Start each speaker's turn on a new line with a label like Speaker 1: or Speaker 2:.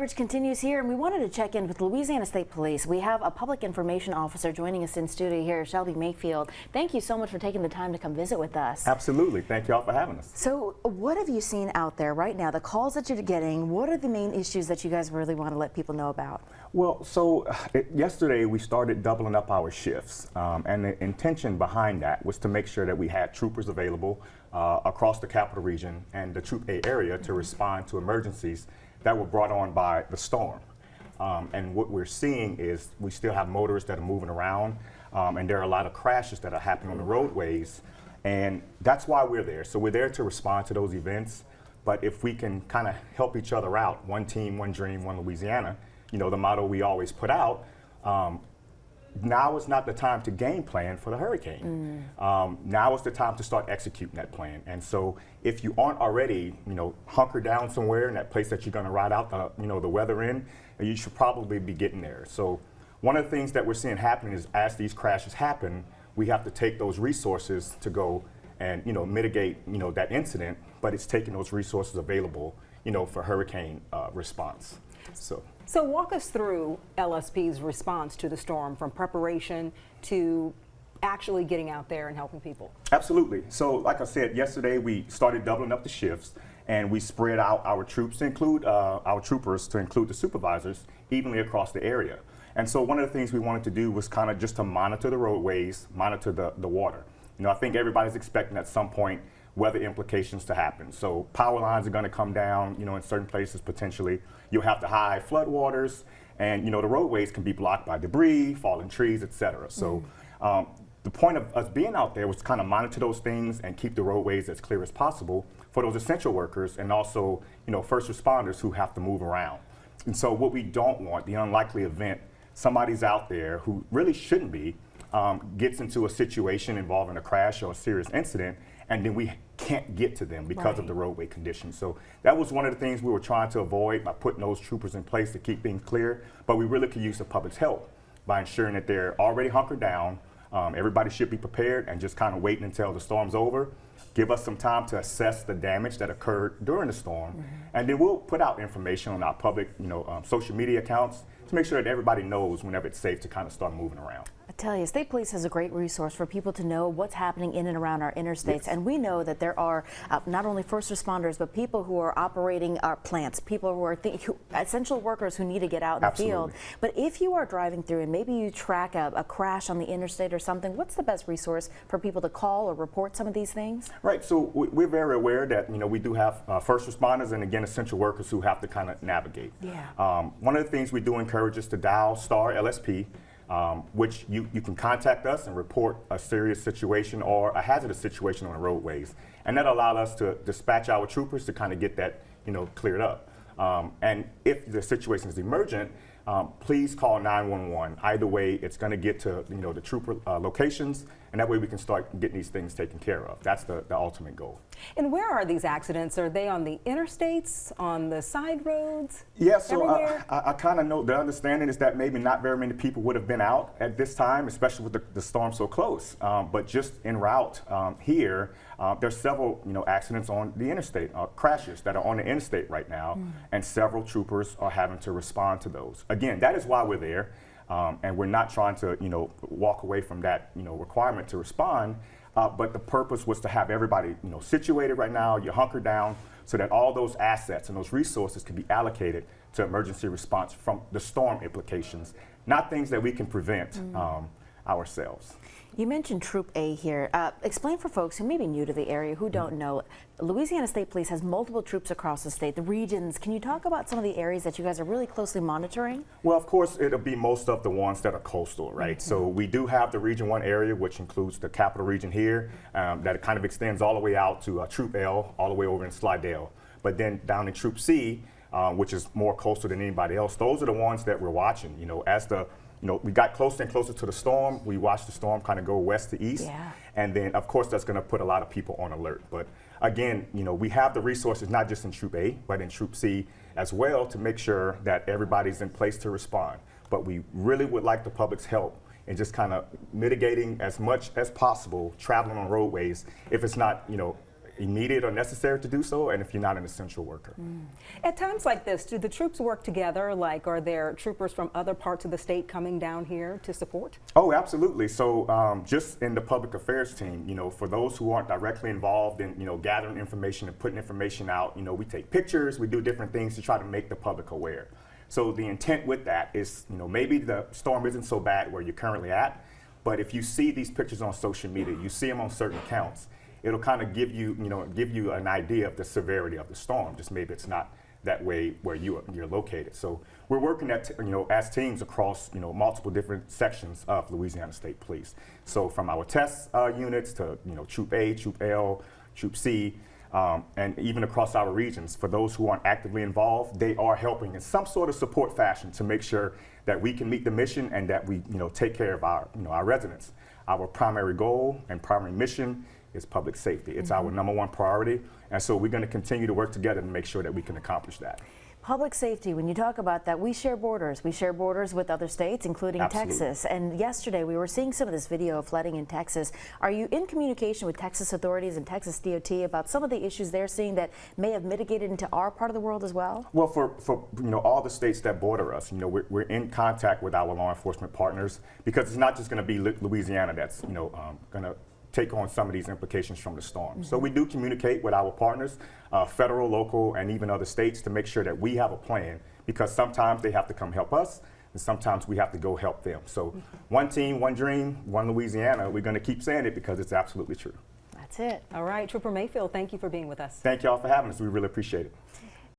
Speaker 1: Coverage continues here, and we wanted to check in with Louisiana State Police. We have a public information officer joining us in studio here, Shelby Mayfield. Thank you so much for taking the time to come visit with us.
Speaker 2: Absolutely. Thank you all for having us.
Speaker 1: So what have you seen out there right now, the calls that you're getting? What are the main issues that you guys really want to let people know about?
Speaker 2: Well, yesterday we started doubling up our shifts, and the intention behind that was to make sure that we had troopers available across the capital region and the Troop A area to respond to emergencies that were brought on by the storm. And what we're seeing is we still have motorists that are moving around, and there are a lot of crashes that are happening on the roadways, and that's why we're there. So we're there to respond to those events, but if we can kind of help each other out, one team, one dream, one Louisiana, you know, the motto we always put out, now is not the time to game plan for the hurricane. Now is the time to start executing that plan. And so if you aren't already, you know, hunkered down somewhere in that place that you're going to ride out the, you know, the weather in, you should probably be getting there. So one of the things that we're seeing happening is as these crashes happen, we have to take those resources to go and, you know, mitigate, you know, that incident, but it's taking those resources available, you know, for hurricane response.
Speaker 3: So walk us through LSP's response to the storm, from preparation to actually getting out there and helping people.
Speaker 2: Absolutely. So like I said, yesterday we started doubling up the shifts, and we spread out our troops to include our troopers, to include the supervisors, evenly across the area. And so one of the things we wanted to do was kind of just to monitor the roadways, monitor the water. You know, I think everybody's expecting at some point weather implications to happen. So power lines are going to come down, you know, in certain places potentially. You'll have the high floodwaters, and, you know, the roadways can be blocked by debris, fallen trees, etc. So the point of us being out there was to kind of monitor those things and keep the roadways as clear as possible for those essential workers and also, you know, first responders who have to move around. And so what we don't want, the unlikely event, somebody's out there who really shouldn't be, gets into a situation involving a crash or a serious incident, and then we can't get to them because of the roadway conditions. So that was one of the things we were trying to avoid by putting those troopers in place to keep things clear. But we really could use the public's help by ensuring that they're already hunkered down. Everybody should be prepared and just kind of waiting until the storm's over. Give us some time to assess the damage that occurred during the storm, and then we'll put out information on our public, you know, social media accounts to make sure that everybody knows whenever it's safe to kind of start moving around.
Speaker 1: I tell you, State Police has a great resource for people to know what's happening in and around our interstates. And we know that there are not only first responders, but people who are operating our plants, people who are essential workers who need to get out in the field. But if you are driving through and maybe you track a crash on the interstate or something, what's the best resource for people to call or report some of these things?
Speaker 2: Right. So we're very aware that, you know, we do have first responders and, again, essential workers who have to kind of navigate. One of the things we do encourage is to dial star LSP. Which you can contact us and report a serious situation or a hazardous situation on the roadways. And that allowed us to dispatch our troopers to kind of get that, you know, cleared up. And if the situation is emergent, please call 911. Either way, it's going to get to, you know, the trooper locations, and that way we can start getting these things taken care of. That's the ultimate goal.
Speaker 3: And where are these accidents? Are they on the interstates, on the side roads?
Speaker 2: Yeah, so I kind of know the understanding is that maybe not very many people would have been out at this time, especially with the storm so close. But just en route here, there's several, you know, accidents on the interstate, crashes that are on the interstate right now, and several troopers are having to respond to those. Again, that is why we're there, and we're not trying to, you know, walk away from that, you know, requirement to respond. But the purpose was to have everybody, you know, situated right now, you're hunkered down, so that all those assets and those resources can be allocated to emergency response from the storm implications, not things that we can prevent ourselves.
Speaker 1: You mentioned Troop A here. Explain for folks who may be new to the area, who don't know, Louisiana State Police has multiple troops across the state, the regions. Can you talk about some of the areas that you guys are really closely monitoring? Well,
Speaker 2: of course, it'll be most of the ones that are coastal, right? So we do have the Region 1 area, which includes the capital region here, that kind of extends all the way out to Troop L, all the way over in Slidell. But then down in Troop C, which is more coastal than anybody else, those are the ones that we're watching. You know, as the we got closer and closer to the storm. We watched the storm kind of go west to east. And then, of course, that's going to put a lot of people on alert. But again, you know, we have the resources not just in Troop A, but in Troop C as well to make sure that everybody's in place to respond. But we really would like the public's help in just kind of mitigating as much as possible traveling on roadways if it's not, you know, immediate or necessary to do so, and if you're not an essential worker.
Speaker 3: At times like this, do the troops work together? Like, are there troopers from other parts of the state coming down here to support?
Speaker 2: Oh, absolutely. So just in the public affairs team, for those who aren't directly involved in, gathering information and putting information out, we take pictures, we do different things to try to make the public aware. So the intent with that is, maybe the storm isn't so bad where you're currently at, but if you see these pictures on social media, you see them on certain accounts, it'll kind of give you, an idea of the severity of the storm. Just maybe it's not that way where you're located. So we're working at, as teams across, multiple different sections of Louisiana State Police. So from our test units to, Troop A, Troop L, Troop C, and even across our regions. For those who aren't actively involved, they are helping in some sort of support fashion to make sure that we can meet the mission and that we, take care of our, our residents. Our primary goal and primary mission is public safety. It's our #1 priority, and so we're going to continue to work together to make sure that we can accomplish that.
Speaker 1: Public safety, when you talk about that, we share borders. We share borders with other states, including
Speaker 2: Absolutely.
Speaker 1: Texas. And yesterday we were seeing some of this video of flooding in Texas. Are you in communication with Texas authorities and Texas DOT about some of the issues they're seeing that may have mitigated into our part of the world as well?
Speaker 2: Well, for all the states that border us, we're in contact with our law enforcement partners, because it's not just going to be Louisiana that's going to take on some of these implications from the storm. So we do communicate with our partners, federal, local, and even other states, to make sure that we have a plan, because sometimes they have to come help us, and sometimes we have to go help them. So one team, one dream, one Louisiana. We're going to keep saying it because it's absolutely true.
Speaker 1: That's it.
Speaker 3: All right, Trooper Mayfield, thank you for being with us.
Speaker 2: Thank y'all for having us. We really appreciate it.